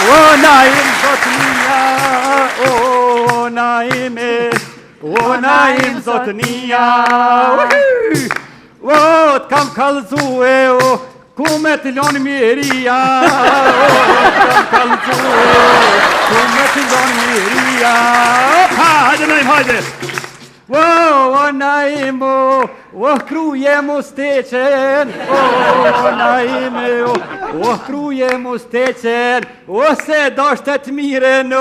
O Naim zotnia, o Naime, o Naim zotnia. O t'kam kallëzue, o ku me t'lon miria. O t'kam kallëzue, ku me t'lon miria. Opa, hajde Naim, hajde. O Naim, o kruje mu steqen, o Naim, o kruje mu steqen, o se doshte t'miren,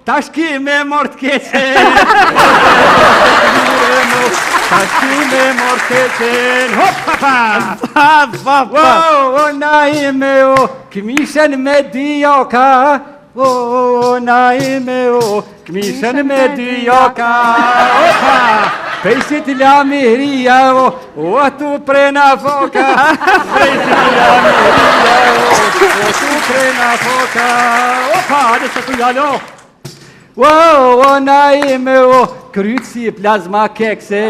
tash ki me mort keqen, tash ki me mort keqen, hop, papa, o Naim, o këmishen me dioka, o Naim, o këmishen me dioka, opa, pejsit la miria, o tu prena foka, pejsit la miria, o tu prena foka, opa, hajde se tu jalo. O Naim, o kryt si plazma kekse,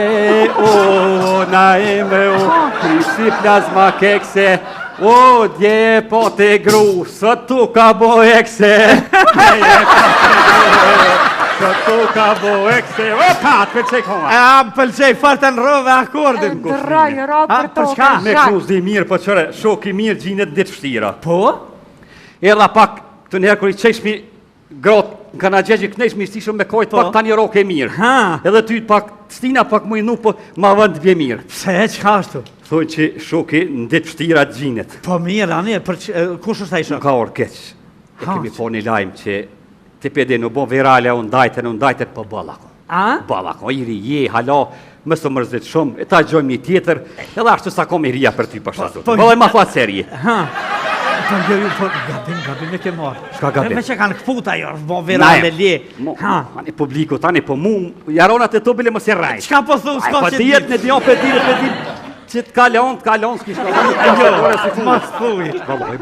o Naim, o kryt si plazma kekse, o dje po te gru, së tu ka bo ekse, së tu ka bo ekse, opa, të pëlqej koma. Më pëlqej farta në rove akordin. Ndërraj, për to, Me kruz dhe i mirë, po qëre, shok i mirë gjinet ditë fështira. Po? Edha pak, të njerë kër i qeshmi grotë, në kanë gjegji knejsh mi stishëm me kojtë pak tani roke e mirë. Edhe ty pak, stina pak mu i nu, po ma vënd bje mirë. Pse, qka ashtu? Thojnë që shoki në ditë fështira gjinet. Po mirë, anir, kush është ai shok? Ka orë keq. E kemi po një lajmë që të pede në bo virale o ndajten po balako. Balako, i ri je, hala, mësë të mërzit shumë, e ta gjojmë një tjetër, edhe ashtu sa kom i ria për ty pashtu. Bëllaj ma fa serje. Po, gabim e ke marë. Shka gabim? Me që kanë këputa jo, bo virale lje. Tani publiku, tani po mu, jaronat e to bile mos e rajt. Qka po thu, s'ka që dijet në dion për që t'kalon, s'ki shka. Jo, mos thuj.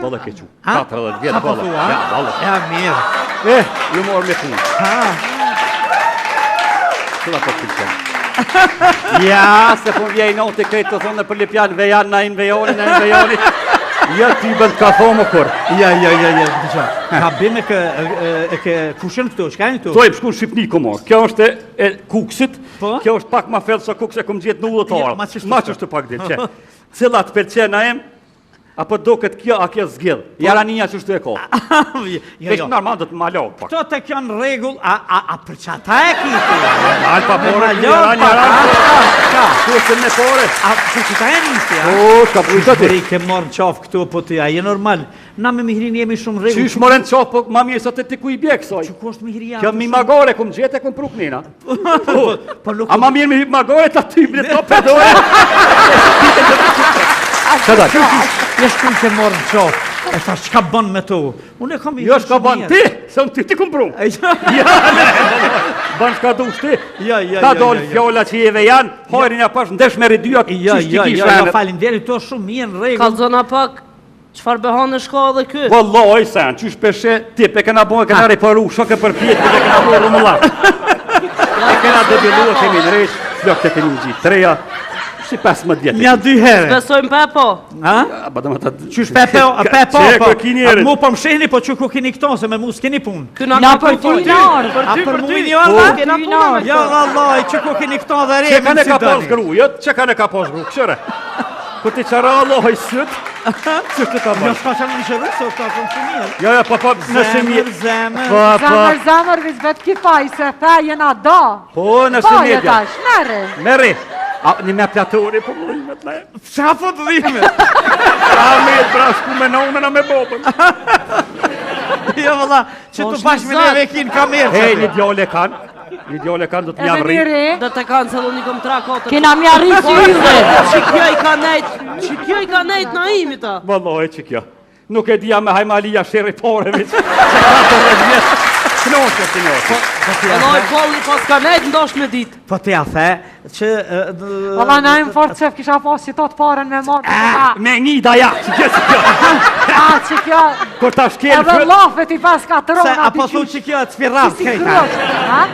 Balla kequ. 40 vjetë, balla. Ja, balla. Ja, mirë. Ju morë me punë. Qëla po t'pilqen? Ja, se po vjej non të krejtë të thonë për lipjan, vejan, Naim vejoni. Ja, ti bënd ka thomë kur. Ja, ka bim e ke kushën këtu, shka e në këtu? To e pëshku në Shqipni komor. Kjo është e kuksit, kjo është pak ma fellë sa kuks e kom gjithë në ullëtarë. Ma që është të pak dhe që. Cilat përqen Naim, apo do këtë kjo, a kjo zgjidh. Jara një që është të e ko. Kështë normal do të ma logë pak. Këto të kjo në regull, a për që ata e kitë? Alpa pore, jara, kusën me pore. A për që ta e njështë, ja? O, ka pujtë të ti. Ke morë në qafë këtu, po të ja, je normal. Na me mihrin jemi shumë regull. Qysh morën qafë, po ma mirë sot e ti ku i bjekë, soj. Që ku është mihria? Kjo mi magore, ku më gjete, ku më pruk nina. A ma mirë mi magore, ta ty ble to pedore. Qëda? Jesh kun ke morë në qafë, e thash, qka bën me tu? Unë e kam i jo, shka bën ti, se unë ti kumë pru. Ja, ne, bën shka du shti. Ta dollë fjolla që jeve janë, hojrin ja pash, ndesh me ridyat, Ja, falin deri, to shumë mirë në regull. Kalzona pak, qëfar behon e shka dhe kë? Vëlloj, sen, qysh peshe, ti pe këna bojë, këna reparu, shoke për pjetë, pe këna bojë rumullat. Këna debilu, kemi në resh, flok të kemi në gjitë, treja. Si 15 vjetë. Nja 2 herë. Besojmë Pepo. Qysh Pepo, mu po më shihni, po që ku kini këto, se me mu s'kini punë. Këna për ty nërë. A për mu i një orë? Ja, vallaj, që ku kini këto dhe re, me si dëni. Që ka ne ka pos gru, këshëre? Ku ti qara Allah i sëtë, që të ta bërë. Jo, s'ka që në një shërë, se o ka shumë shumë mirë. Ja, pa, nëse mirë. Zemër, vizbet kipaj, se fe jena da. Po, nëse mirë. Po, jetash, Meri. A, një me platori, po më dhimet, ne. Qa po të dhimet? Pra me të brashku me nëmena me bobën. Jo, vëlla, që të bashkë me neve e kinë kamerë. Hej, një djole kanë, do të mja rritë. Do të kanë Salonikom 3-4. Kena mja rritë që yve. Që kjo i ka nejt Naimi ta. Vëlloj, që kjo. Nuk e dija me hajmalia shëripore, që ka të rëgjës. Knoqë, Vallaj, polli pas ka nejt ndosh me dit. Po të ja the, që... Valla Naim fort qef kisha pas që tot paren me marrë. Me një da ja, Që kjo... kur ta shkel Edhe lafet I pas ka të rona. Apo thu që kjo e të sfirraf, kejta.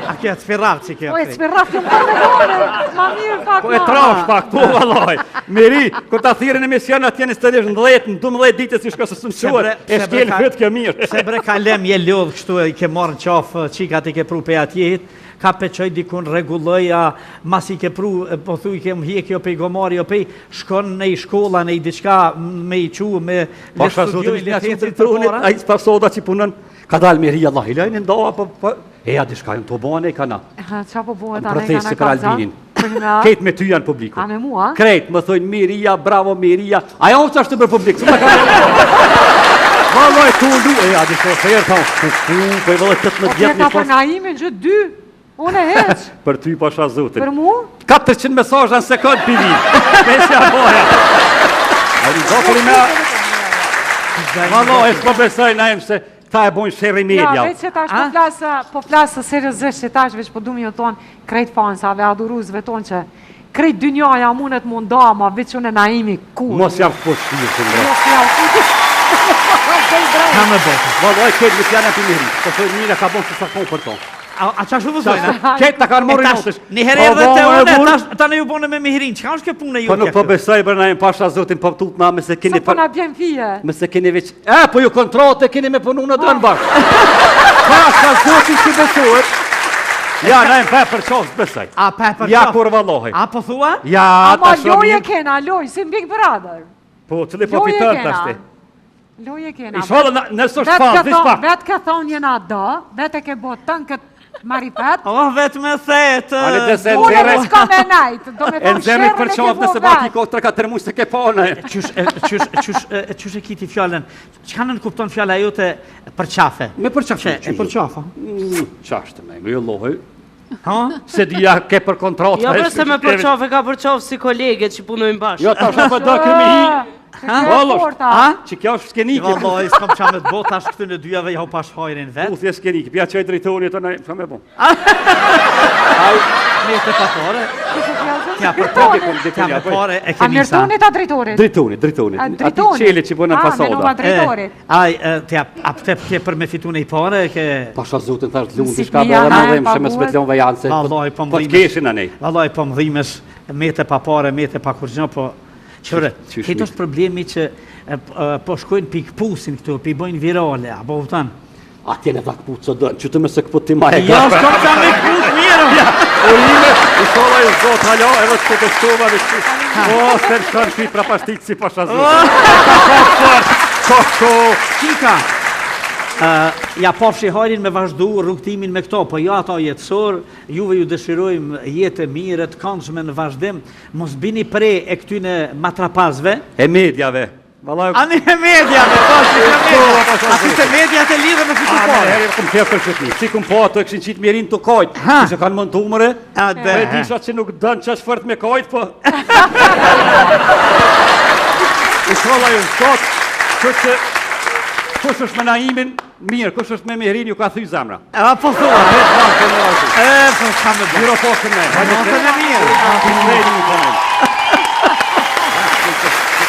A kjo e të sfirraf që kjo. Po e të sfirraf kjo më të gore. Ma mirë pak Po e trash pak, po vallaj. Meri, kur ta thirrën emision atje në stadion 12 ditë si shko se sëmquar, e shkel hët kjo mirë. Se bre ka lem je lodh kështu I ke marrë në qafë, qikat I ke pru pe atjet, ka peqoj dikun regulloja, mas I ke pru, po thu I ke më hjekjo pe I gomari, pe shkon në I shkolla, në I diçka, me I qu, me le studioj, le tecit për para. A I spasoda që punën, ka dalë Meri, Allah, I lejnë ndoha, po, eja diçka, në të bone I kana. Qa po buhet Në anë I protestë për Albinin. kana Ketë me ty janë publiku. A me mua? Krejt, më thojnë Miria, bravo Miria. Aja unë që është të për publik. Vallaj, tu ndu, a di shko ferë, ta unë, po I vëllë 18 Po vjetë ka një për pas. Naimin gjë 2. Unë e heq. Për ty pasha zotin. Për mu? 400 mesazha në sekund pivi. Pesja boja. A di zotëri me... Vallaj, s'po besoj na em se ta e bojnë shërri media. Ja, veç që tash po flasë seriozisht që tash veç po du mi o tonë krejt fansave, adhuruzve tonë që krejt dynjaja mundet munda, ma veç unë e Naimi kur. Mos jam po shpirë të ndre. Mos jam Ka me botë. Vallaj, këtë në pjana për Miri. Po thoi Mira ka bon që sa kohë për to. A qa shu vëzojnë? Këtë ta kanë morë i notësh. Një herë edhe te une, ta në ju bone me Mihrin, që ka është kjo punë ju Po nuk po besoj për na e pasha zotin po tut na me se keni Se po na bjen fije. me se keni veç po ju kontrate keni me punu në dën bashkë. Pasha zotin që besohet. Ja, na e për qoftë besoj. A për Ja kur vallohi. A po thua? Ja, Ama ta loje shumë. kena, loj, si Big Brother. Po cili po Loje fiton kena. tashti. Loje kena. Inshallah nëse është fan, diç pa. Vetë ka thonë jena do, vetë ke botën këtë marifet. Oh, vetë me thetë. Ale dhe se Unë nxerë. e s'ka me najtë, do me E thonë nxerë për shërën e qoftë nëse ke baki bo ko 3-4 muaj se ke pona. Qysh e kiti fjallën? Çka nën kupton fjalla jote për qafe? Me për çfarë? E për qafa? Çashtë me, jo lloj. Ha? Se dia ke për kontratë. Jo përse me përqove ka përqove si koleget që punojnë bashkë. Jo tash apo do kemi hi. Vallosh. Ha? Që kjo është skenike. Vallaj, s'kam qa me të botë, tash këtë në dyjave ja u pash hajrin vetë. Uthje skenike. Pja çaj drejtoni të na, çfarë më bën? Me të papore. Tja për pare e A kemi sa. mirëtonit a drejtorit? Drejtoni. A, Ati drejtoni? qele që bënë në menova fasada. drejtorit. Aj, tja, a pëte ke për me fitu në i pare, ke... Pasha zotin thash lunë Si diçka fëmija, dhe ha, më dhejmë që me paguhet. s'met lënë vajanë se Vallaj, po po më t'keshin anej. Vallaj, po më dhimesh, mete pa pare, mete pa kur gjë, po... Qëre, Qysh këtë mi? është problemi që po shkojnë pikpusin këtu, pi bojnë virale, apo vëtan. Atje në vakput që dënë, që të me se këput ti ma e Ja, s'kom qa me këpus mirë! O ime, i shola i zot halo, edhe të këtë stova dhe që... O, se në shkanë shi pra pashtit si pasha zotin. Qika, ja pafshi hajrin me vazhdu rrugtimin me këto, po ja ata jetësor, juve ju dëshirojmë jetë mire të këndshme në vazhdim, mos bini pre e këtyne matrapazve. E medjave. Valaj, Ani e medjave, po, si e medjave. A ti se medjat e lidhe me fitu a pare. herë këm qefë për shëtni. Si këm po ato e këshin qitë mirin të kajtë. Ha. Që kanë mund të umëre. A Me dhe, disha që nuk dënë që është fërt me kajtë, po... I shola ju sot, që kush është me Naimin, mirë, kush është me Mihrin, ju ka thy zemra. a po thua, po ka me bërë. Gjiro posën me. Notën e mirë. A, të mrejnë një të